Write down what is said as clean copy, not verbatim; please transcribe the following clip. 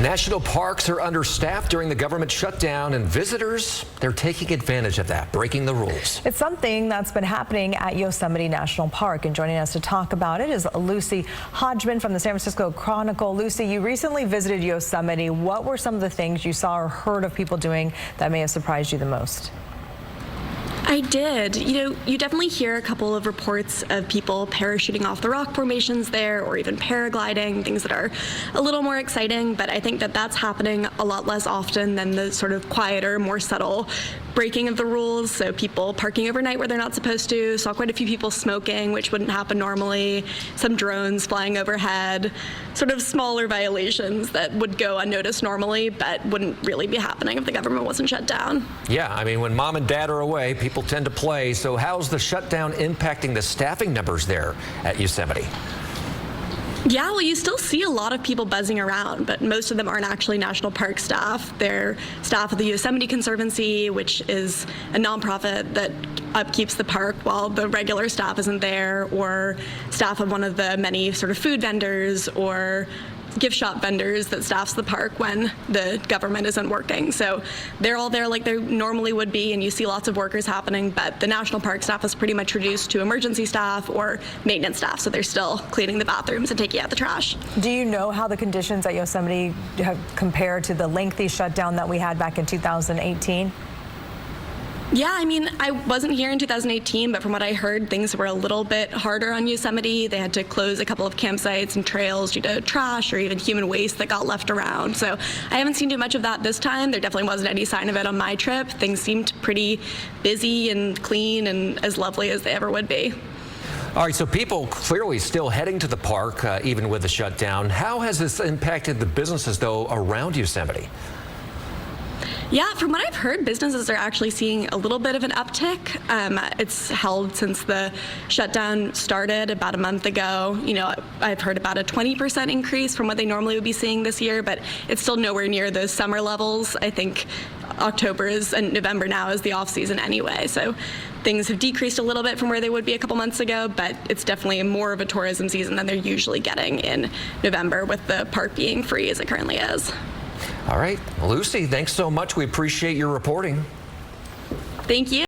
National parks are understaffed during the government shutdown, and visitors, they're taking advantage of that, breaking the rules. It's something that's been happening at Yosemite National Park, and joining us to talk about it is Lucy Hodgman from the San Francisco Chronicle. Lucy, you recently visited Yosemite. What were some of the things you saw or heard of people doing that may have surprised you the most? I did. You definitely hear a couple of reports of people parachuting off the rock formations there, or even paragliding, things that are a little more exciting, but I think that that's happening a lot less often than the sort of quieter, more subtle breaking of the rules. So people parking overnight where they're not supposed to, saw quite a few people smoking, which wouldn't happen normally, some drones flying overhead, sort of smaller violations that would go unnoticed normally, but wouldn't really be happening if the government wasn't shut down. Yeah, I mean, when mom and dad are away, people tend to play. So how's the shutdown impacting the staffing numbers there at Yosemite? Yeah, well, you still see a lot of people buzzing around, but most of them aren't actually national park staff. They're staff of the Yosemite Conservancy, which is a nonprofit that upkeeps the park while the regular staff isn't there, or staff of one of the many sort of food vendors or gift shop vendors that staffs the park when the government isn't working. So they're all there like they normally would be, and you see lots of workers happening, but the national park staff is pretty much reduced to emergency staff or maintenance staff, so they're still cleaning the bathrooms and taking out the trash. Do you know how the conditions at Yosemite have compared to the lengthy shutdown that we had back in 2018? Yeah, I mean, I wasn't here in 2018, but from what I heard, things were a little bit harder on Yosemite. They had to close a couple of campsites and trails due to trash or even human waste that got left around. So I haven't seen too much of that this time. There definitely wasn't any sign of it on my trip. Things seemed pretty busy and clean and as lovely as they ever would be. All right, so people clearly still heading to the park, even with the shutdown. How has this impacted the businesses, though, around Yosemite? Yeah, from what I've heard, businesses are actually seeing a little bit of an uptick. It's held since the shutdown started about a month ago. I've heard about a 20% increase from what they normally would be seeing this year, but it's still nowhere near those summer levels. I think October and November now is the off season anyway. So things have decreased a little bit from where they would be a couple months ago, but it's definitely more of a tourism season than they're usually getting in November, with the park being free as it currently is. All right, Lucy, thanks so much. We appreciate your reporting. Thank you.